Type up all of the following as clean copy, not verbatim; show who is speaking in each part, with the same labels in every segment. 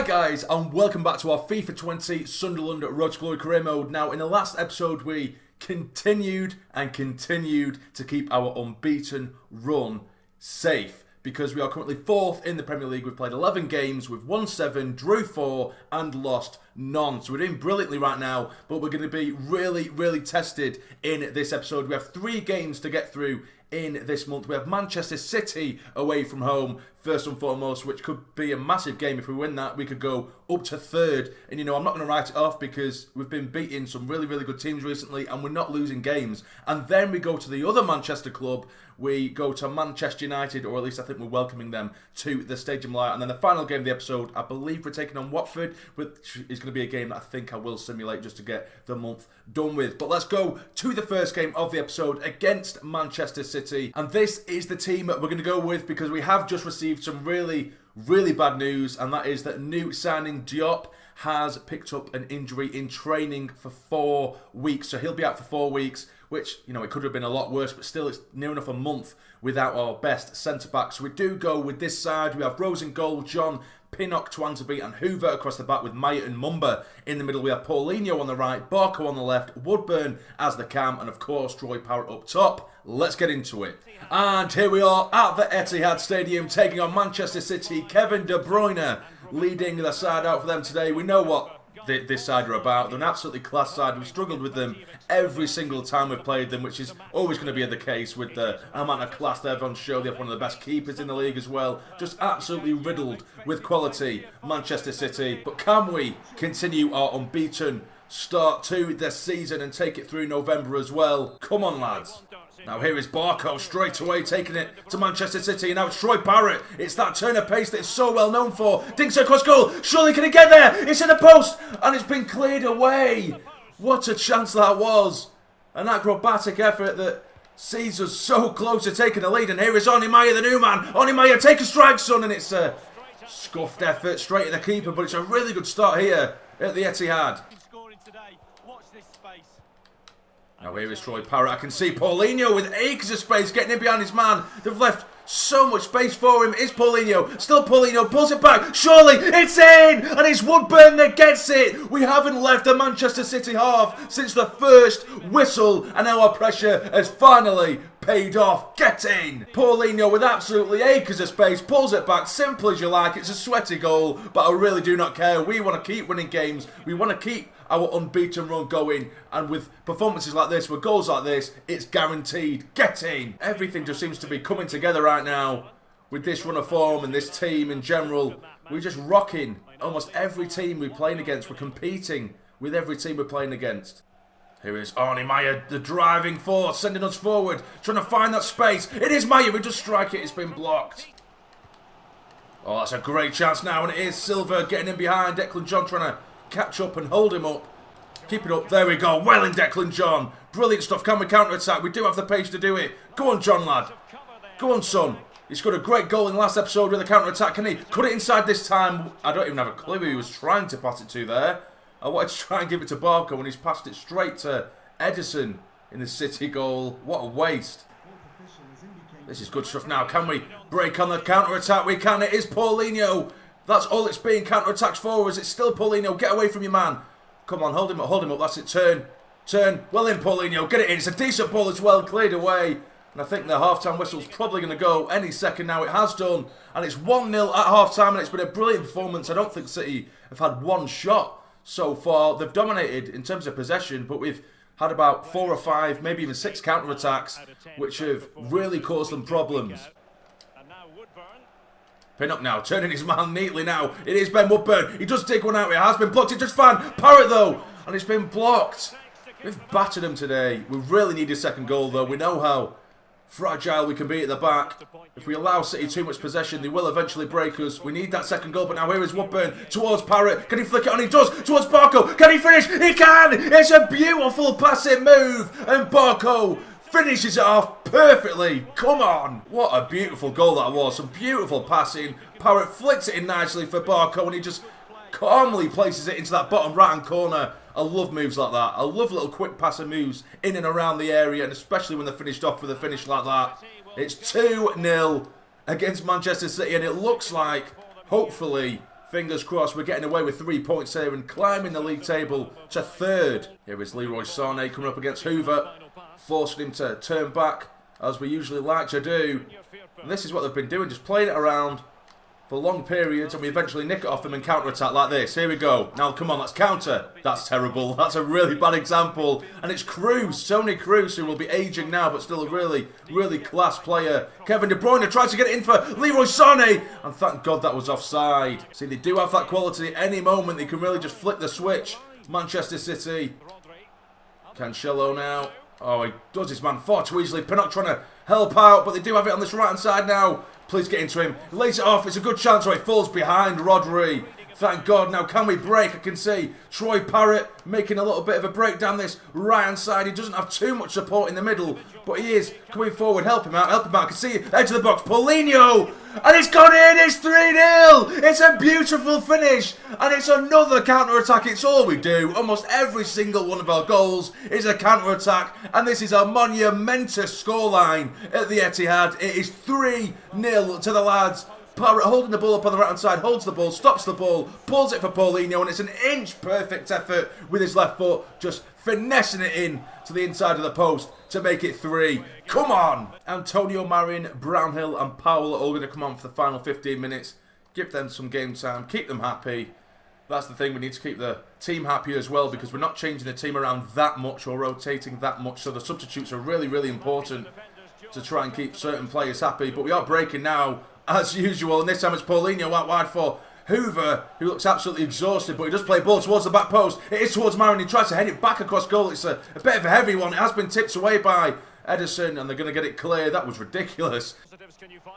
Speaker 1: guys, and welcome back to our FIFA 20 Sunderland Road to Glory career mode. Now, in the last episode, we continued to keep our unbeaten run safe, because we are currently 4th in the Premier League. We've played 11 games, we've won 7, drew 4, and lost none. So we're doing brilliantly right now, but we're going to be really tested in this episode. We have 3 games to get through in this month. We have Manchester City away from home, first and foremost, which could be a massive game. If we win that, we could go up to 3rd. And, you know, I'm not going to write it off because we've been beating some really good teams recently and we're not losing games. And then we go to the other Manchester club. We go to Manchester United, or at least I think we're welcoming them to the Stadium Light. And then the final game of the episode, I believe we're taking on Watford, which is going to be a game that I think I will simulate just to get the month done with. But let's go to the first game of the episode against Manchester City. And this is the team that we're going to go with because we have just received some really bad news, and that is that new signing Diop has picked up an injury in training for 4 weeks. So he'll be out for 4 weeks, which, you know, it could have been a lot worse, but still it's near enough a month without our best centre-back. So we do go with this side. We have Rose in goal, John, Pinnock, Twanzeby and Hoover across the back with Maya and Mumba in the middle. We have Paulinho on the right, Barco on the left, Woodburn as the cam, and of course Troy Parrott up top. Let's get into it. And here we are at the Etihad Stadium taking on Manchester City. Kevin De Bruyne leading the side out for them today. We know what this side are about. They're an absolutely class side. We've struggled with them every single time we've played them, which is always going to be the case with the amount of class they have on show. They have one of the best keepers in the league as well. Just absolutely riddled with quality, Manchester City. But can we continue our unbeaten start to this season and take it through November as well? Come on, lads. Now here is Barco straight away taking it to Manchester City, and now it's Troy Parrott. It's that turn of pace that it's so well known for. Dinks it across goal. Surely can he get there? It's in the post and it's been cleared away. What a chance that was. An acrobatic effort that sees us so close to taking the lead. And here is Oni Maya, the new man. Oni Maya, take a strike, son. And it's a scuffed effort straight at the keeper, but it's a really good start here at the Etihad. Now here is Troy Parrott. I can see Paulinho with acres of space getting in behind his man. They've left so much space for him. It's Paulinho. Still Paulinho. Pulls it back. Surely it's in. And it's Woodburn that gets it. We haven't left the Manchester City half since the first whistle. And now our pressure has finally paid off. Get in. Paulinho with absolutely acres of space. Pulls it back. Simple as you like. It's a sweaty goal. But I really do not care. We want to keep winning games. We want to keep our unbeaten run going, and with performances like this, with goals like this, it's guaranteed. Get in. Everything just seems to be coming together right now with this run of form and this team in general. We're just rocking almost every team we're playing against. We're competing with every team we're playing against. Here is Arnie Maya, the driving force, sending us forward, trying to find that space. It is Maya, we just strike it, it's been blocked. Oh, that's a great chance now, and it is Silva getting in behind. Declan John trying to catch up and hold him up. Keep it up. There we go. Well in, Declan John. Brilliant stuff. Can we counter-attack? We do have the pace to do it. Go on, John, lad. Go on, son. He scored a great goal in the last episode with a counter-attack. Can he cut it inside this time? I don't even have a clue who he was trying to pass it to there. I wanted to try and give it to Barco, and he's passed it straight to Edison in the City goal. What a waste. This is good stuff now. Can we break on the counter-attack? We can. It is Paulinho. That's all it's been. Counter-attacks forwards. It's still Paulinho. Get away from your man. Come on, hold him up, hold him up. That's it. Turn. Well in, Paulinho. Get it in. It's a decent ball as well. Cleared away. And I think the half-time whistle's probably going to go any second now. It has done. And it's 1-0 at half-time, and it's been a brilliant performance. I don't think City have had one shot so far. They've dominated in terms of possession, but we've had about 4 or 5, maybe even 6 counter-attacks, which have really caused them problems. Pinnock now, turning his man neatly now. It is Ben Woodburn. He does dig one out. It has been blocked. It just fine. Parrott, though. And it's been blocked. We've battered him today. We really need a second goal, though. We know how fragile we can be at the back. If we allow City too much possession, they will eventually break us. We need that second goal. But now here is Woodburn towards Parrott. Can he flick it on? He does. Towards Barco. Can he finish? He can. It's a beautiful passing move. And Barco finishes it off perfectly. Come on. What a beautiful goal that was. Some beautiful passing. Parrott flicks it in nicely for Barco, and he just calmly places it into that bottom right-hand corner. I love moves like that. I love little quick passing moves in and around the area, and especially when they're finished off with a finish like that. It's 2-0 against Manchester City, and it looks like, hopefully, Fingers crossed we're getting away with 3 points here and climbing the league table to 3rd. Here is Leroy Sané coming up against Hoover, forcing him to turn back as we usually like to do. And this is what they've been doing, just playing it around for long periods, and we eventually nick it off them and counter-attack like this. Here we go. Now, come on, let's counter. That's terrible. That's a really bad example. And it's Cruz, Tony Cruz, who will be aging now, but still a really, really class player. Kevin De Bruyne tries to get it in for Leroy Sané, and thank God that was offside. See, they do have that quality. At any moment, they can really just flick the switch. Manchester City. Cancelo now. Oh, he does his man far too easily. Pinnock trying to help out, but they do have it on this right-hand side now. Please get into him. He lays it off. It's a good chance where he falls behind Rodri. Thank God. Now, can we break? I can see Troy Parrott making a little bit of a break down this right-hand side. He doesn't have too much support in the middle, but he is coming forward. Help him out. Help him out. I can see edge of the box. Paulinho. And it's gone in. It's 3-0. It's a beautiful finish. And it's another counter-attack. It's all we do. Almost every single one of our goals is a counter-attack. And this is a monumentous scoreline at the Etihad. It is 3-0 to the lads. Parrott holding the ball up on the right hand side, holds the ball, stops the ball, pulls it for Paulinho, and it's an inch perfect effort with his left foot, just finessing it in to the inside of the post to make it 3. Come on! Antonio Marin, Brownhill and Powell are all going to come on for the final 15 minutes. Give them some game time, keep them happy. That's the thing, we need to keep the team happy as well, because we're not changing the team around that much or rotating that much, so the substitutes are really, really important to try and keep certain players happy. But we are breaking now, as usual, and this time it's Paulinho out wide for Hoover, who looks absolutely exhausted, but he does play ball towards the back post. It is towards Marin. He tries to head it back across goal. It's a bit of a heavy one. It has been tipped away by Ederson, and they're going to get it clear. That was ridiculous.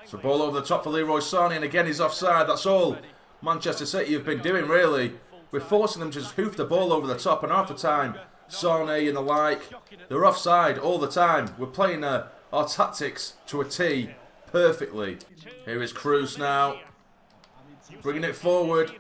Speaker 1: So ball over the top for Leroy Sané, and again he's offside. That's all Manchester City have been doing, really. We're forcing them to just hoof the ball over the top, and half the time, Sané and the like, they're offside all the time. We're playing our tactics to a T perfectly. Here is Cruz now, bringing it forward.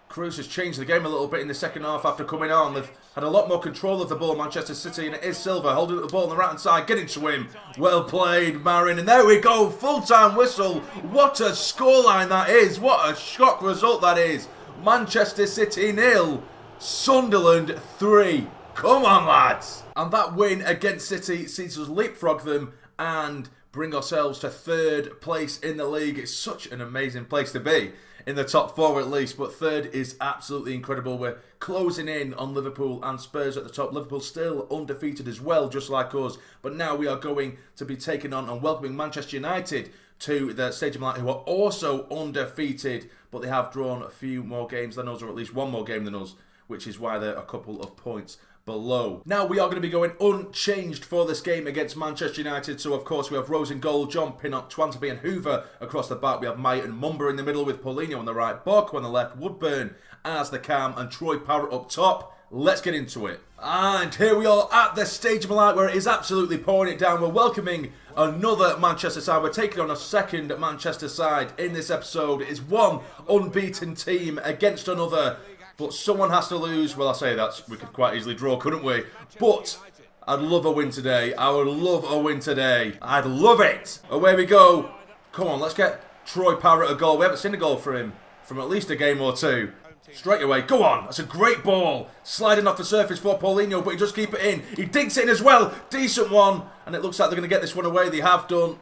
Speaker 1: Cruz has changed the game a little bit in the second half after coming on. They've had a lot more control of the ball, Manchester City, and it is Silva holding the ball on the right hand side, getting to him. Well played, Marin, and there we go, full-time whistle. What a scoreline that is, what a shock result that is. Manchester City 0, Sunderland 3. Come on, lads. And that win against City sees us leapfrog them and bring ourselves to 3rd place in the league. It's such an amazing place to be, in the top 4 at least, but 3rd is absolutely incredible. We're closing in on Liverpool and Spurs at the top. Liverpool still undefeated as well, just like us, but now we are going to be taking on and welcoming Manchester United to the Stadium Light, who are also undefeated, but they have drawn a few more games than us, or at least one more game than us, which is why they're a couple of points below. Now we are going to be going unchanged for this game against Manchester United. So of course we have Rose in goal, John Pinnock, Twanterby and Hoover across the back. We have Maya and Mumba in the middle with Paulinho on the right, Barco on the left, Woodburn as the cam and Troy Parrott up top. Let's get into it. And here we are at the Stadium Light, where it is absolutely pouring it down. We're welcoming another Manchester side. We're taking on a second Manchester side in this episode. It is one unbeaten team against another. But someone has to lose. Well, I say that, we could quite easily draw, couldn't we? But I'd love a win today. I would love a win today. I'd love it. Away we go. Come on, let's get Troy Parrott a goal. We haven't seen a goal for him from at least a game or two. Straight away. Go on. That's a great ball. Sliding off the surface for Paulinho, but he does keep it in. He digs it in as well. Decent one. And it looks like they're going to get this one away. They have done.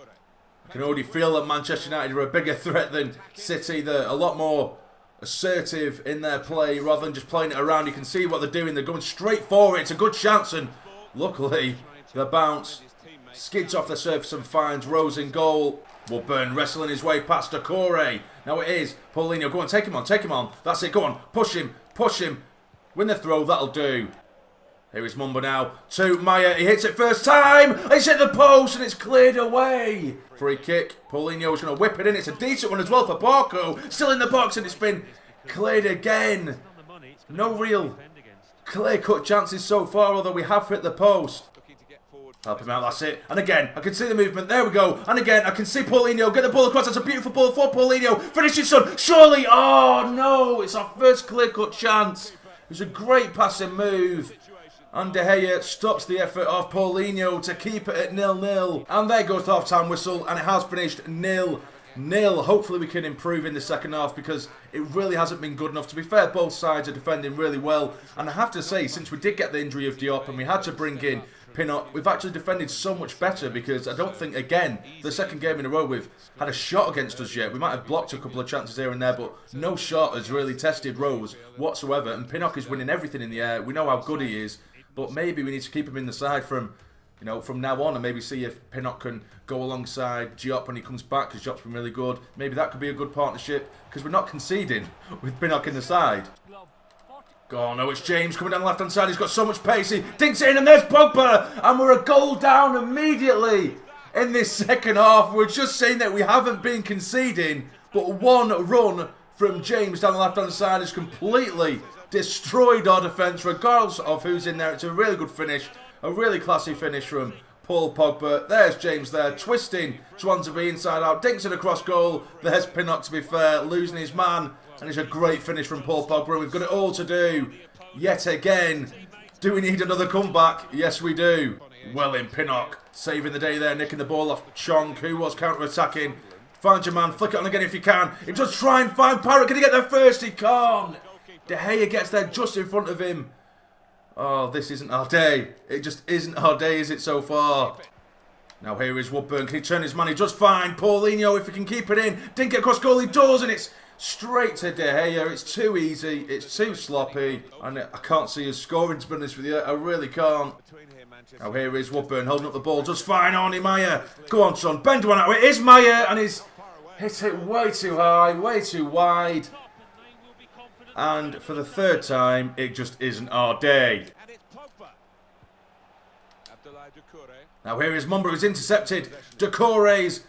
Speaker 1: I can already feel that Manchester United are a bigger threat than City. They're a lot more assertive in their play rather than just playing it around. You can see what they're doing. They're going straight for it. It's a good chance, and luckily the bounce skids off the surface and finds Rose in goal. Woodburn wrestling his way past Decore. Now it is Paulinho. Go on, take him on, take him on. That's it, go on, push him, push him. Win the throw, that'll do. Here is Mumba now to Maya. He hits it first time. It's hit the post and it's cleared away. Free kick. Paulinho is going to whip it in. It's a decent one as well for Barco. Still in the box and it's been cleared again. No real clear-cut chances so far, although we have hit the post. Help him out, that's it. And again, I can see the movement. There we go. And again, I can see Paulinho get the ball across. That's a beautiful ball for Paulinho. Finishing son. Surely. Oh, no. It's our first clear-cut chance. It was a great passing move. And De Gea stops the effort of Paulinho to keep it at 0-0. And there goes the half-time whistle, and it has finished 0-0. 1-0. Hopefully we can improve in the second half because it really hasn't been good enough. To be fair, both sides are defending really well. And I have to say, since we did get the injury of Diop and we had to bring in Pinnock, we've actually defended so much better because I don't think, again, the second game in a row we've had a shot against us yet. We might have blocked a couple of chances here and there, but no shot has really tested Rose whatsoever. And Pinnock is winning everything in the air. We know how good he is, but maybe we need to keep him in the side from now on, and maybe see if Pinnock can go alongside Diop when he comes back, because Diop's been really good. Maybe that could be a good partnership, because we're not conceding with Pinnock in the side. Oh no, it's James coming down the left-hand side. He's got so much pace. He dinks it in, and there's Pogba. And we're a goal down immediately in this second half. We're just saying that we haven't been conceding, but one run from James down the left-hand side has completely destroyed our defence, regardless of who's in there. It's a really good finish, a really classy finish from Paul Pogba. There's James there, twisting Swansea inside out, dinks it across goal. There's Pinnock, to be fair, losing his man. And it's a great finish from Paul Pogba. We've got it all to do yet again. Do we need another comeback? Yes, we do. Well in, Pinnock saving the day there, nicking the ball off Chong, who was counter-attacking. Find your man, flick it on again if you can. He does try and find Parrott. Can he get there first? He can't. De Gea gets there just in front of him. Oh, this isn't our day. It just isn't our day, is it, so far? Now here is Woodburn. Can he turn his man? He does fine. Paulinho, if he can keep it in. Didn't get across goal. He does, and it's straight to De Gea. It's too easy. It's too sloppy. And I can't see us scoring, to be honest with you. I really can't. Now here is Woodburn holding up the ball. Just fine, Arnie Meyer. Go on, son. Bend one out. It is Meyer. And he's hit it way too high, way too wide. And for the third time, it just isn't our day. Now here is Mumba, who's intercepted. Doucouré's.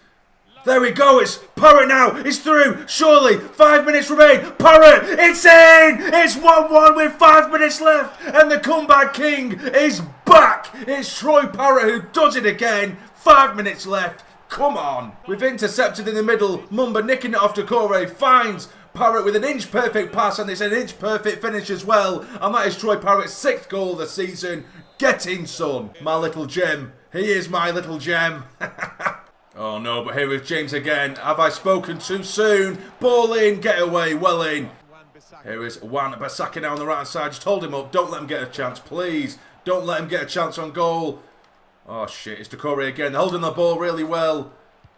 Speaker 1: There we go, it's Parrott now, it's through, surely, 5 minutes remain, Parrott, it's in, it's 1-1 with 5 minutes left, and the comeback king is back, it's Troy Parrott who does it again, 5 minutes left, come on. We've intercepted in the middle, Mumba nicking it off Doucouré, finds Parrott with an inch-perfect pass, and it's an inch-perfect finish as well, and that is Troy Parrott's 6th goal of the season. Get in, son, my little gem, he is my little gem. Oh no, but here is James again. Have I spoken too soon? Ball in, get away, well in. Here is Wan-Bissaka now on the right hand side. Just hold him up, don't let him get a chance, please. Don't let him get a chance on goal. Oh shit, it's Doucouré again. They're holding the ball really well.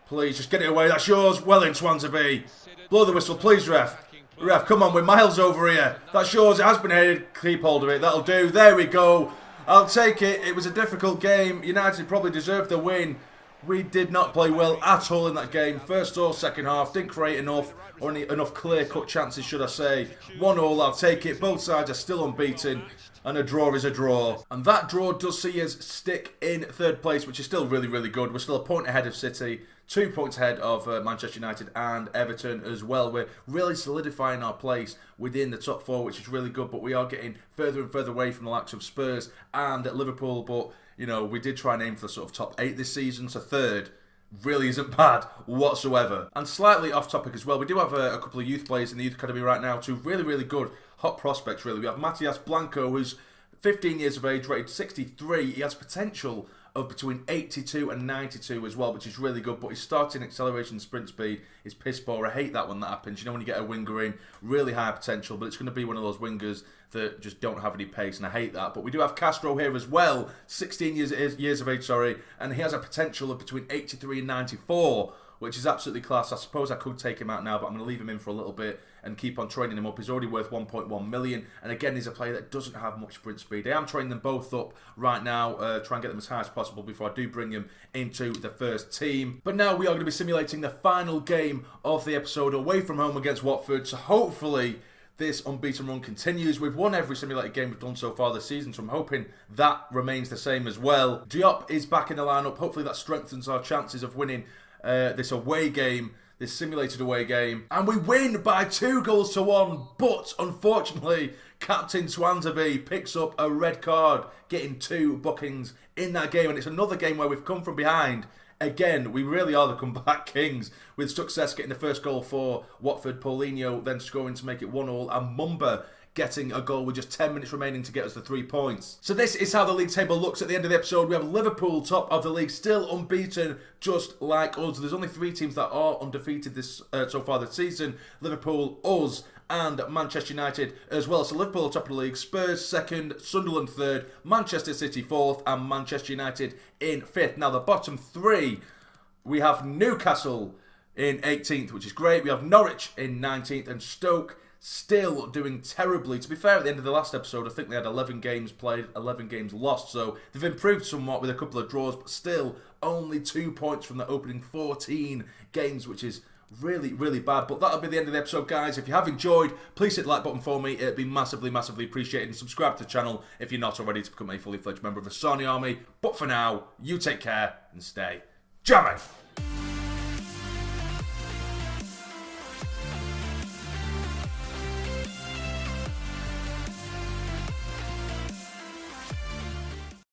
Speaker 1: Please, just get it away, that's yours. Well in, Swansea. Blow the whistle, please, ref. Ref, come on, we're miles over here. That's yours, it has been headed. Keep hold of it, that'll do. There we go. I'll take it. It was a difficult game. United probably deserved the win. We did not play well at all in that game. First or second half, didn't create enough, or enough clear-cut chances, should I say. 1-1, I'll take it. Both sides are still unbeaten, and a draw is a draw. And that draw does see us stick in third place, which is still really, really good. We're still a point ahead of City, 2 points ahead of Manchester United and Everton as well. We're really solidifying our place within the top 4, which is really good, but we are getting further and further away from the likes of Spurs and Liverpool, but you know, we did try and aim for the sort of top 8 this season, so third really isn't bad whatsoever. And slightly off topic as well, we do have a couple of youth players in the youth academy right now, 2 really, really good hot prospects really. We have Matias Blanco, who's 15 years of age, rated 63. He has potential of between 82 and 92 as well, which is really good, but his starting acceleration sprint speed is piss poor. I hate that when that happens. You know, when you get a winger in, really high potential, but it's going to be one of those wingers that just don't have any pace, and I hate that. But we do have Castro here as well, 16 years of age, and he has a potential of between 83 and 94, which is absolutely class. I suppose I could take him out now, but I'm going to leave him in for a little bit and keep on training him up. He's already worth 1.1 million, and again, he's a player that doesn't have much sprint speed. I am training them both up right now, try and get them as high as possible before I do bring him into the first team. But now we are going to be simulating the final game of the episode away from home against Watford, so hopefully this unbeaten run continues. We've won every simulated game we've done so far this season, so I'm hoping that remains the same as well. Diop is back in the lineup. Hopefully that strengthens our chances of winning this away game, this simulated away game. And we win by 2-1, but unfortunately, Captain Swansea picks up a red card, getting 2 bookings in that game. And it's another game where we've come from behind. Again, we really are the comeback kings, with success getting the first goal for Watford, Paulinho then scoring to make it 1-1, and Mumba getting a goal with just 10 minutes remaining to get us the 3 points. So this is how the league table looks at the end of the episode. We have Liverpool top of the league, still unbeaten, just like us. There's only 3 teams that are undefeated this so far this season. Liverpool, us, and Manchester United as well. So Liverpool top of the league, Spurs second, Sunderland third, Manchester City fourth, and Manchester United in fifth. Now the bottom 3, we have Newcastle in 18th, which is great. We have Norwich in 19th, and Stoke still doing terribly. To be fair, at the end of the last episode, I think they had 11 games played, 11 games lost, so they've improved somewhat with a couple of draws, but still only 2 points from the opening 14 games, which is really, really bad. But that'll be the end of the episode, guys. If you have enjoyed, please hit the like button for me. It'd be massively, massively appreciated. And subscribe to the channel if you're not already to become a fully fledged member of the Sassy Army. But for now, you take care and stay jammy.